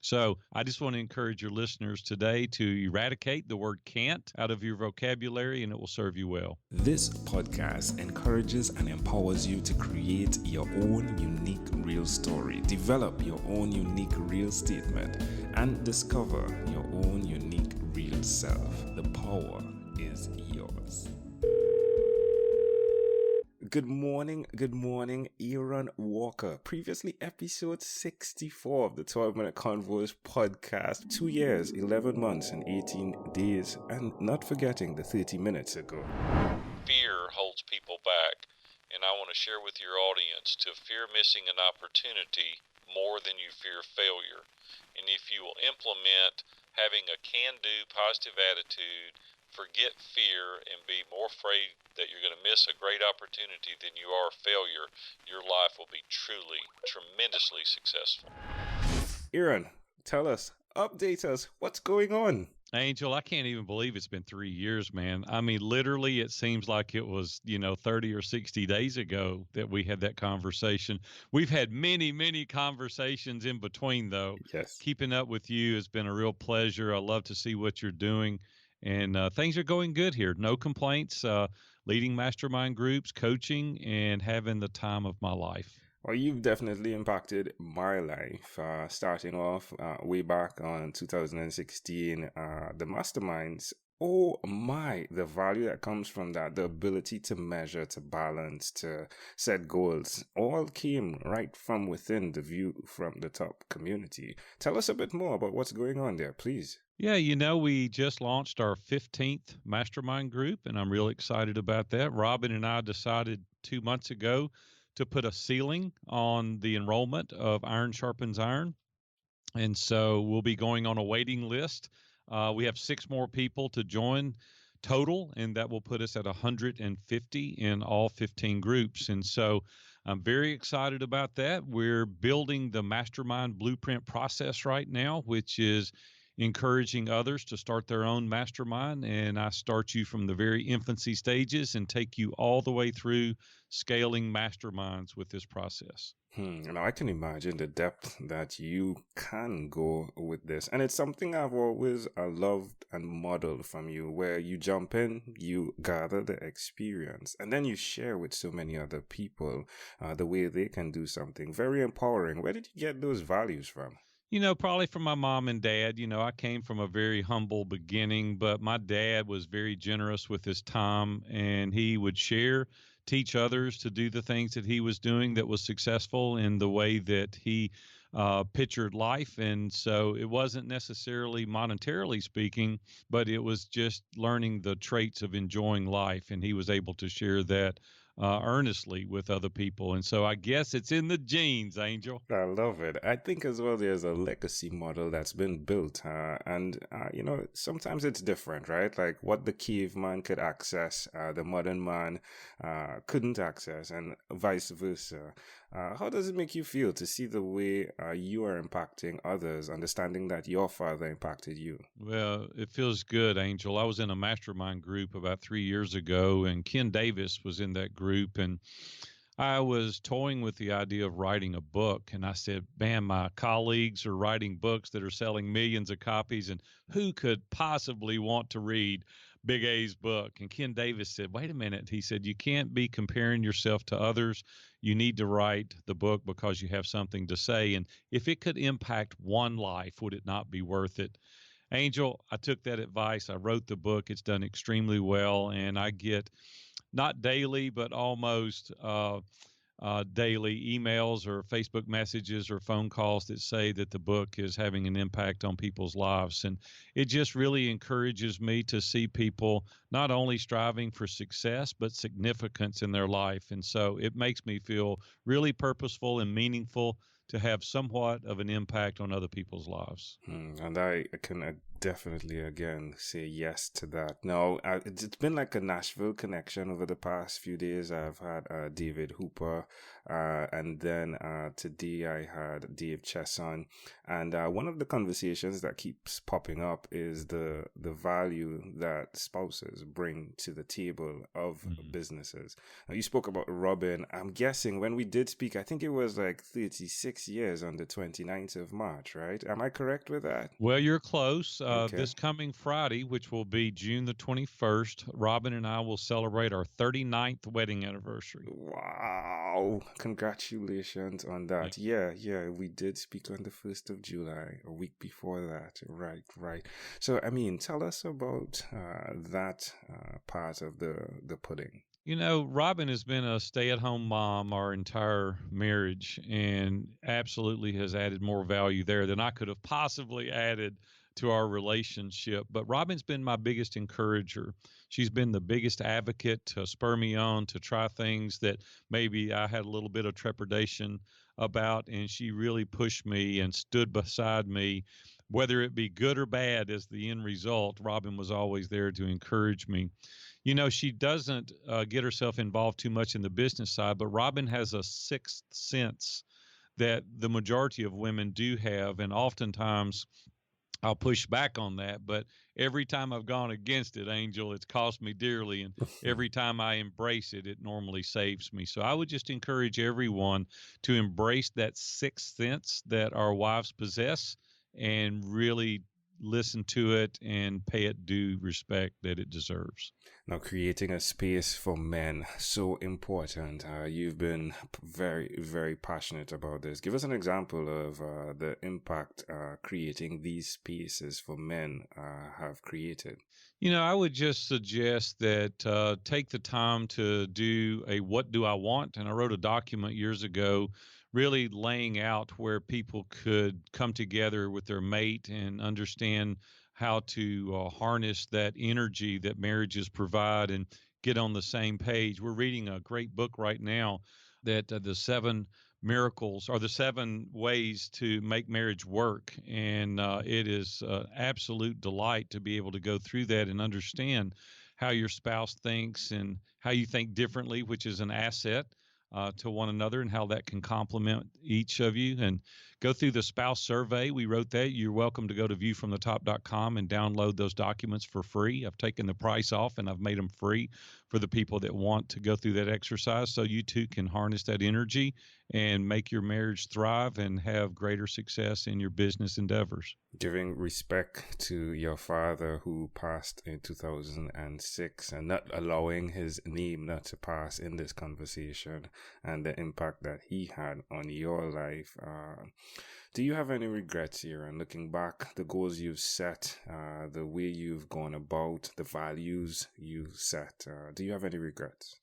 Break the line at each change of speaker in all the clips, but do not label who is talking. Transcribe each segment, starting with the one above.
So I just want to encourage your listeners today to eradicate the word can't out of your vocabulary, and it will serve you well.
This podcast encourages and empowers you to create your own unique real story, develop your own unique real statement, and discover your own unique real self. The power is yours. Good morning, Aaron Walker. Previously, episode 64 of the 12-Minute Convos podcast. 2 years, 11 months, and 18 days, and not forgetting the 30 minutes ago.
Fear holds people back, and I want to share with your audience to fear missing an opportunity more than you fear failure. And if you will implement having a can-do positive attitude, forget fear, and be more afraid that you're going to miss a great opportunity than you are failure, your life will be truly, tremendously successful.
Aaron, tell us, update us, what's going on?
Angel, I can't even believe it's been 3 years, man. I mean, literally, it seems like it was, 30 or 60 days ago that we had that conversation. We've had many, many conversations in between, though.
Yes.
Keeping up with you has been a real pleasure. I love to see what you're doing. And things are going good here. No complaints. Leading mastermind groups, coaching, and having the time of my life.
Well, you've definitely impacted my life, starting off way back on 2016, the masterminds. Oh my, the value that comes from that, the ability to measure, to balance, to set goals, all came right from within the view from the top community. Tell us a bit more about what's going on there, please.
Yeah, we just launched our 15th mastermind group, and I'm real excited about that. Robin and I decided 2 months ago to put a ceiling on the enrollment of Iron Sharpens Iron. And so we'll be going on a waiting list. We have 6 more people to join total, and that will put us at 150 in all 15 groups. And so I'm very excited about that. We're building the mastermind blueprint process right now, which is encouraging others to start their own mastermind. And I start you from the very infancy stages and take you all the way through scaling masterminds with this process.
Now I can imagine the depth that you can go with this. And it's something I've always loved and modeled from you, where you jump in, you gather the experience, and then you share with so many other people the way they can do something very empowering. Where did you get those values from?
Probably from my mom and dad. I came from a very humble beginning, but my dad was very generous with his time, and he would share, teach others to do the things that he was doing that was successful in the way that he pictured life. And so it wasn't necessarily monetarily speaking, but it was just learning the traits of enjoying life. And he was able to share that earnestly with other people. And so I guess it's in the genes, Angel.
I love it. I think as well there's a legacy model that's been built. Sometimes it's different, right? Like what the caveman could access, the modern man couldn't access, and vice versa. How does it make you feel to see the way you are impacting others, understanding that your father impacted you?
Well, it feels good, Angel. I was in a mastermind group about 3 years ago, and Ken Davis was in that group. And I was toying with the idea of writing a book. And I said, man, my colleagues are writing books that are selling millions of copies. And who could possibly want to read Big A's book? And Ken Davis said, wait a minute. He said, you can't be comparing yourself to others. You need to write the book because you have something to say. And if it could impact one life, would it not be worth it? Angel, I took that advice. I wrote the book. It's done extremely well. And I get not daily, but almost daily emails or Facebook messages or phone calls that say that the book is having an impact on people's lives. And it just really encourages me to see people not only striving for success, but significance in their life. And so it makes me feel really purposeful and meaningful to have somewhat of an impact on other people's lives.
And I can definitely, again, say yes to that. Now, it's been like a Nashville connection over the past few days. I've had David Hooper, and then today I had Dave Chesson. And one of the conversations that keeps popping up is the value that spouses bring to the table of businesses. Now, you spoke about Robin. I'm guessing when we did speak, I think it was like 36 6 years on the 29th of March, right? Am I correct with that?
Well, you're close.
Okay.
This coming Friday, which will be June the 21st, Robin and I will celebrate our 39th wedding anniversary.
Wow. Congratulations on
Yeah.
that. Yeah, yeah, we did speak on the 1st of July, a week before that. Right, right. So, I mean, tell us about that part of the pudding.
Robin has been a stay-at-home mom our entire marriage and absolutely has added more value there than I could have possibly added to our relationship. But Robin's been my biggest encourager. She's been the biggest advocate to spur me on to try things that maybe I had a little bit of trepidation about, and she really pushed me and stood beside me. Whether it be good or bad as the end result, Robin was always there to encourage me. She doesn't get herself involved too much in the business side, but Robin has a sixth sense that the majority of women do have. And oftentimes I'll push back on that. But every time I've gone against it, Angel, it's cost me dearly. And every time I embrace it, it normally saves me. So I would just encourage everyone to embrace that sixth sense that our wives possess and really listen to it and pay it due respect that it deserves.
Now, creating a space for men, so important. You've been very, very passionate about this. Give us an example of the impact creating these spaces for men have created.
I would just suggest that take the time to do a what do I want? And I wrote a document years ago, really laying out where people could come together with their mate and understand how to harness that energy that marriages provide and get on the same page. We're reading a great book right now that the seven miracles or the seven ways to make marriage work. And it is absolute delight to be able to go through that and understand how your spouse thinks and how you think differently, which is an asset to one another, and how that can complement each of you. And go through the spouse survey. We wrote that. You're welcome to go to viewfromthetop.com and download those documents for free. I've taken the price off and I've made them free for the people that want to go through that exercise so you too can harness that energy and make your marriage thrive and have greater success in your business endeavors.
Giving respect to your father who passed in 2006 and not allowing his name not to pass in this conversation and the impact that he had on your life. Do you have any regrets here? And looking back, the goals you've set, the way you've gone about, the values you set, do you have any regrets?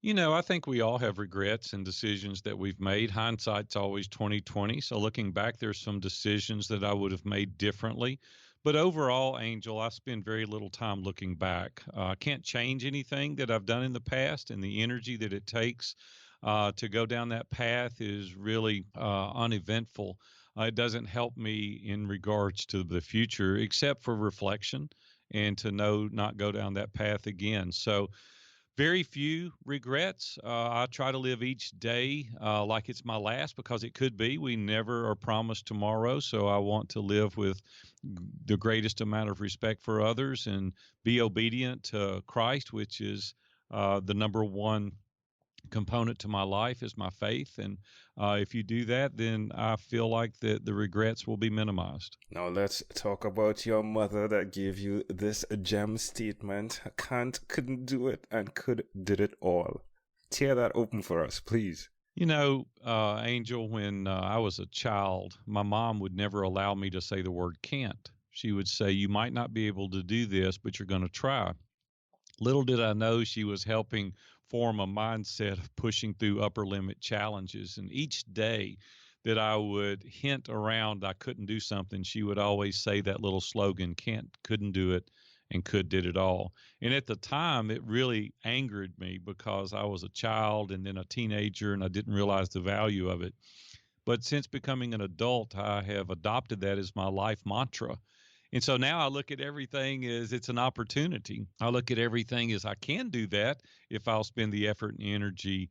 I think we all have regrets and decisions that we've made. Hindsight's always 2020. So looking back, there's some decisions that I would have made differently. But overall, Angel, I spend very little time looking back. I can't change anything that I've done in the past, and the energy that it takes to go down that path is really uneventful. It doesn't help me in regards to the future, except for reflection and to know not go down that path again. So very few regrets. I try to live each day like it's my last because it could be. We never are promised tomorrow. So I want to live with the greatest amount of respect for others and be obedient to Christ, which is the number one component to my life is my faith. And if you do that, then I feel like the regrets will be minimized.
Now let's talk about your mother that gave you this gem statement. Can't, couldn't do it, and did it all. Tear that open for us, please.
Angel, when I was a child, my mom would never allow me to say the word can't. She would say, "You might not be able to do this, but you're going to try." Little did I know she was helping form a mindset of pushing through upper limit challenges. And each day that I would hint around I couldn't do something, she would always say that little slogan, can't, couldn't do it, and could did it all. And at the time, it really angered me because I was a child and then a teenager and I didn't realize the value of it. But since becoming an adult, I have adopted that as my life mantra. And so now I look at everything as it's an opportunity. I look at everything as I can do that if I'll spend the effort and energy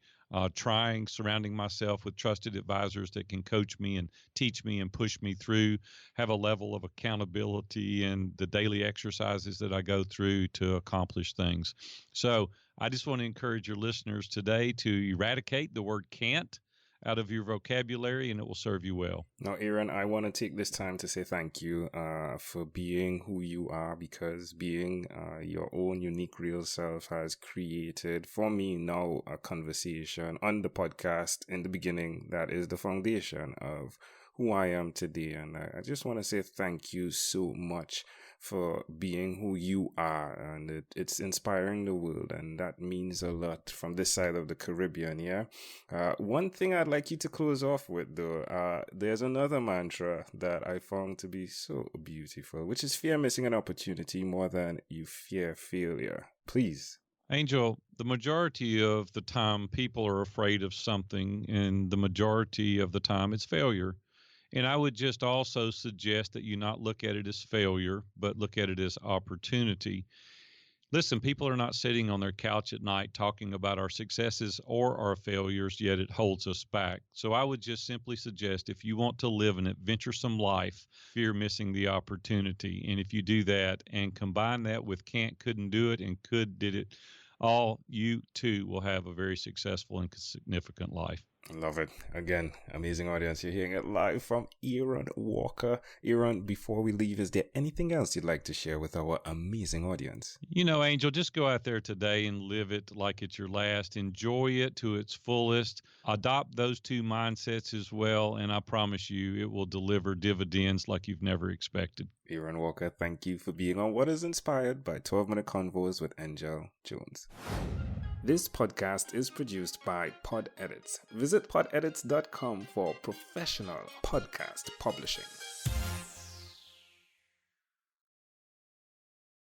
trying, surrounding myself with trusted advisors that can coach me and teach me and push me through, have a level of accountability and the daily exercises that I go through to accomplish things. So I just want to encourage your listeners today to eradicate the word can't out of your vocabulary, and it will serve you well.
Now, Aaron, I want to take this time to say thank you for being who you are, because being your own unique real self has created for me now a conversation on the podcast in the beginning that is the foundation of who I am today. And I just want to say thank you so much for being who you are, and it's inspiring the world, and that means a lot from this side of the Caribbean. Yeah. One thing I'd like you to close off with, though, there's another mantra that I found to be so beautiful, which is fear missing an opportunity more than you fear failure. Please.
Angel, the majority of the time people are afraid of something, and the majority of the time it's failure. And I would just also suggest that you not look at it as failure, but look at it as opportunity. Listen, people are not sitting on their couch at night talking about our successes or our failures, yet it holds us back. So I would just simply suggest, if you want to live an adventuresome life, fear missing the opportunity. And if you do that and combine that with can't, couldn't do it, and could, did it, all, you too will have a very successful and significant life.
Love it. Again, amazing audience. You're hearing it live from Aaron Walker. Aaron, before we leave, is there anything else you'd like to share with our amazing audience?
You know, Angel, just go out there today and live it like it's your last. Enjoy it to its fullest. Adopt those two mindsets as well, and I promise you it will deliver dividends like you've never expected.
Aaron Walker, thank you for being on What is Inspired by 12-Minute Convos with Angel Jones. This podcast is produced by Pod Edits. Visit podedits.com for professional podcast publishing.